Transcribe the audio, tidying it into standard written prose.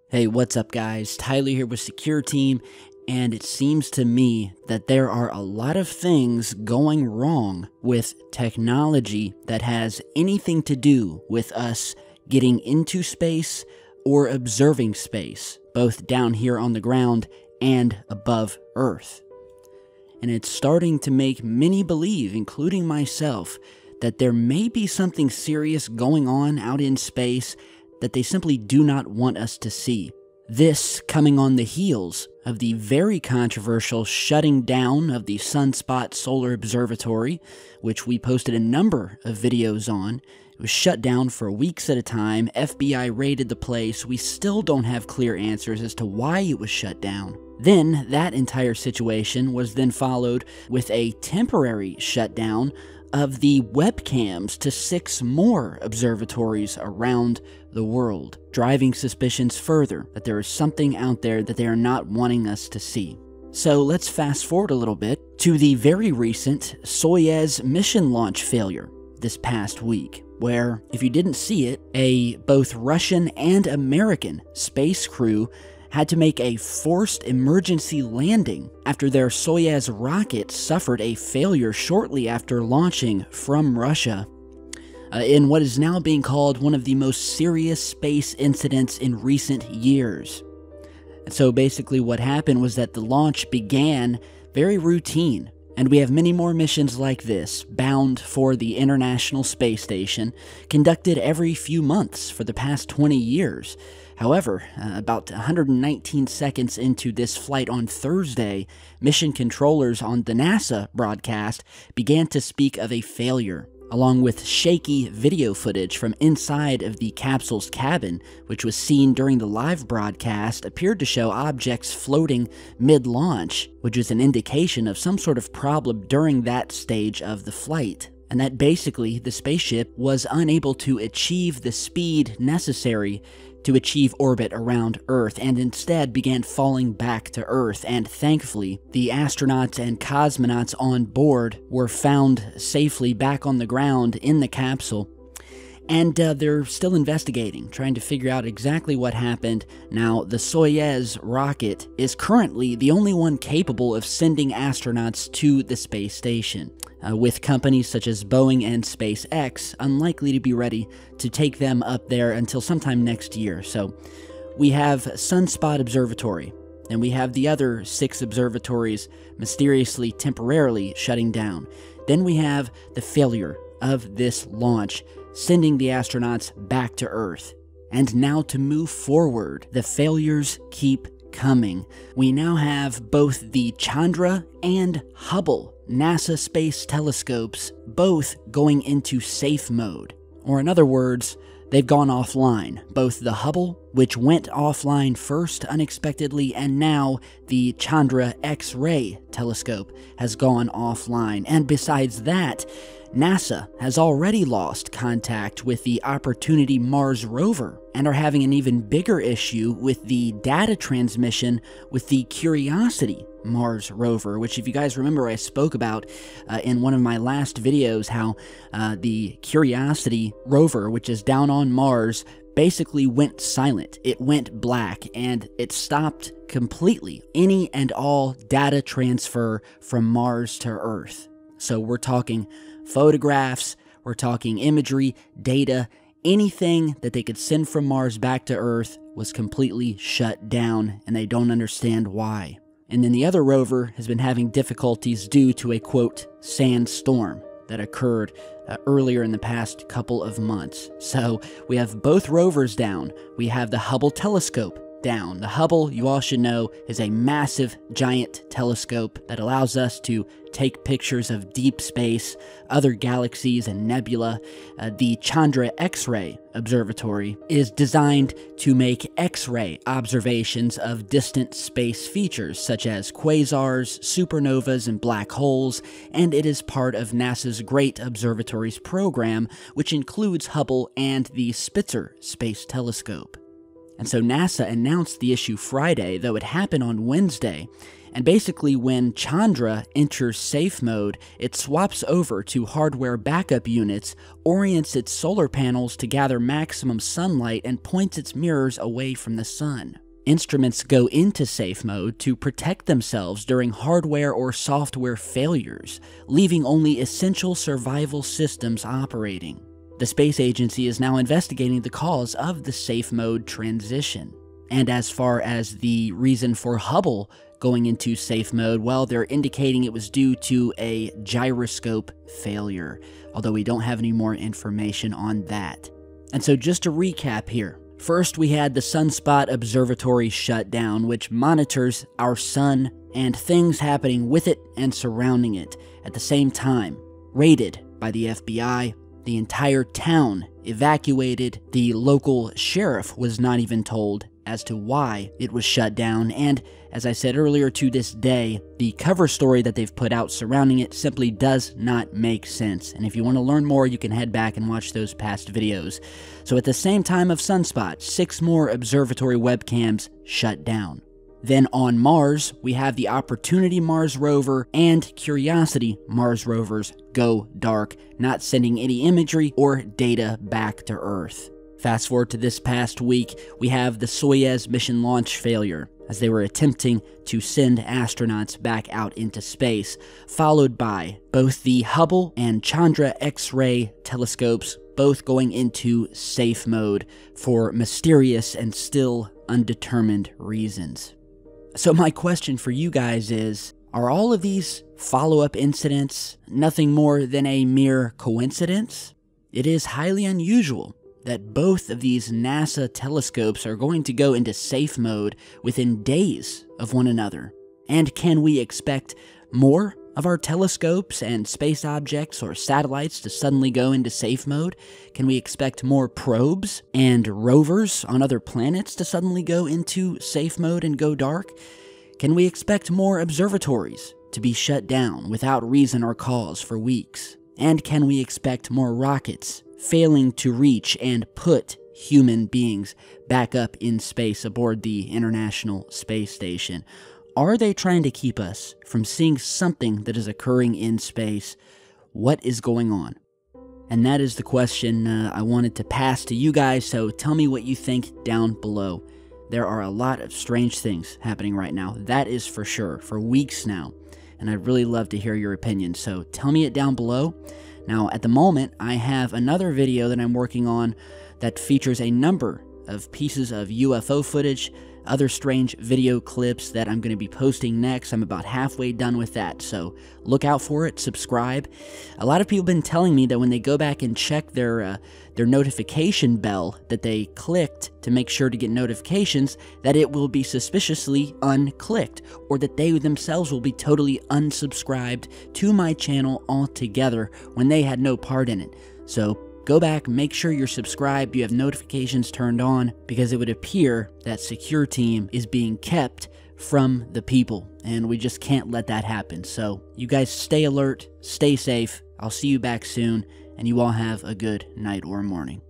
Hey, what's up guys? Tyler here with Secureteam, and it seems to me that there are a lot of things going wrong with technology that has anything to do with us getting into space or observing space, both down here on the ground and above Earth. And it's starting to make many believe, including myself, that there may be something serious going on out in space that they simply do not want us to see. This coming on the heels of the very controversial shutting down of the Sunspot Solar Observatory, which we posted a number of videos on. It was shut down for weeks at a time. FBI raided the place. We still don't have clear answers as to why it was shut down. Then, that entire situation was then followed with a temporary shutdown of the webcams to 6 more observatories around the world, driving suspicions further that there is something out there that they are not wanting us to see. So let's fast forward a little bit to the very recent Soyuz mission launch failure this past week, where, if you didn't see it, a both Russian and American space crew had to make a forced emergency landing after their Soyuz rocket suffered a failure shortly after launching from Russia, in what is now being called one of the most serious space incidents in recent years. And so basically what happened was that the launch began very routine, and we have many more missions like this, bound for the International Space Station, conducted every few months for the past 20 years. However, about 119 seconds into this flight on Thursday, mission controllers on the NASA broadcast began to speak of a failure, along with shaky video footage from inside of the capsule's cabin, which was seen during the live broadcast, appeared to show objects floating mid-launch, which is an indication of some sort of problem during that stage of the flight. And that basically the spaceship was unable to achieve the speed necessary to achieve orbit around Earth, and instead began falling back to Earth. And thankfully, the astronauts and cosmonauts on board were found safely back on the ground in the capsule. And they're still investigating, trying to figure out exactly what happened. Now, the Soyuz rocket is currently the only one capable of sending astronauts to the space station, with companies such as Boeing and SpaceX unlikely to be ready to take them up there until sometime next year. So, we have Sunspot Observatory, and we have the other 6 observatories mysteriously, temporarily shutting down. Then we have the failure of this launch, sending the astronauts back to Earth. And now to move forward, the failures keep coming. We now have both the Chandra and Hubble NASA space telescopes both going into safe mode. Or in other words, they've gone offline. Both the Hubble, which went offline first unexpectedly, and now the Chandra X-ray telescope has gone offline. And besides that, NASA has already lost contact with the Opportunity Mars rover and are having an even bigger issue with the data transmission with the Curiosity Mars rover, which, if you guys remember, I spoke about in one of my last videos, how the Curiosity rover, which is down on Mars, basically went silent. It went black, and it stopped completely any and all data transfer from Mars to Earth. So we're talking photographs, we're talking imagery, data, anything that they could send from Mars back to Earth was completely shut down, and they don't understand why. And then the other rover has been having difficulties due to a, quote, sandstorm that occurred earlier in the past couple of months. So we have both rovers down. We have the Hubble telescope down. The Hubble, you all should know, is a massive, giant telescope that allows us to take pictures of deep space, other galaxies, and nebula. The Chandra X-ray Observatory is designed to make X-ray observations of distant space features, such as quasars, supernovas, and black holes, and it is part of NASA's Great Observatories program, which includes Hubble and the Spitzer Space Telescope. And so NASA announced the issue Friday, though it happened on Wednesday, And basically, when Chandra enters safe mode, it swaps over to hardware backup units, orients its solar panels to gather maximum sunlight, and points its mirrors away from the sun. Instruments go into safe mode to protect themselves during hardware or software failures, leaving only essential survival systems operating. The space agency is now investigating the cause of the safe mode transition. And as far as the reason for Hubble going into safe mode, well, they're indicating it was due to a gyroscope failure, although we don't have any more information on that. And so just to recap here, first we had the Sunspot Observatory shutdown, which monitors our sun and things happening with it and surrounding it at the same time. Raided by the FBI, the entire town evacuated, the local sheriff was not even told as to why it was shut down, and as I said earlier, to this day, the cover story that they've put out surrounding it simply does not make sense. And if you want to learn more, you can head back and watch those past videos. So at the same time of Sunspot, 6 more observatory webcams shut down. Then on Mars, we have the Opportunity Mars rover and Curiosity Mars rovers go dark, not sending any imagery or data back to Earth. Fast forward to this past week, we have the Soyuz mission launch failure, as they were attempting to send astronauts back out into space, followed by both the Hubble and Chandra X-ray telescopes both going into safe mode for mysterious and still undetermined reasons. So my question for you guys is, are all of these follow-up incidents nothing more than a mere coincidence? It is highly unusual that both of these NASA telescopes are going to go into safe mode within days of one another. And can we expect more of our telescopes and space objects or satellites to suddenly go into safe mode? Can we expect more probes and rovers on other planets to suddenly go into safe mode and go dark? Can we expect more observatories to be shut down without reason or cause for weeks? And can we expect more rockets failing to reach and put human beings back up in space aboard the International Space Station? Are they trying to keep us from seeing something that is occurring in space? What is going on? And that is the question I wanted to pass to you guys, so tell me what you think down below. There are a lot of strange things happening right now, that is for sure, for weeks now, and I'd really love to hear your opinion, so tell me it down below. Now, at the moment, I have another video that I'm working on that features a number of pieces of UFO footage, other strange video clips that I'm going to be posting next. I'm about halfway done with that, so look out for it, subscribe. A lot of people have been telling me that when they go back and check their notification bell that they clicked to make sure to get notifications, that it will be suspiciously unclicked, or that they themselves will be totally unsubscribed to my channel altogether when they had no part in it. So go back, make sure you're subscribed, you have notifications turned on, because it would appear that Secureteam is being kept from the people, and we just can't let that happen. So you guys stay alert, stay safe, I'll see you back soon, and you all have a good night or morning.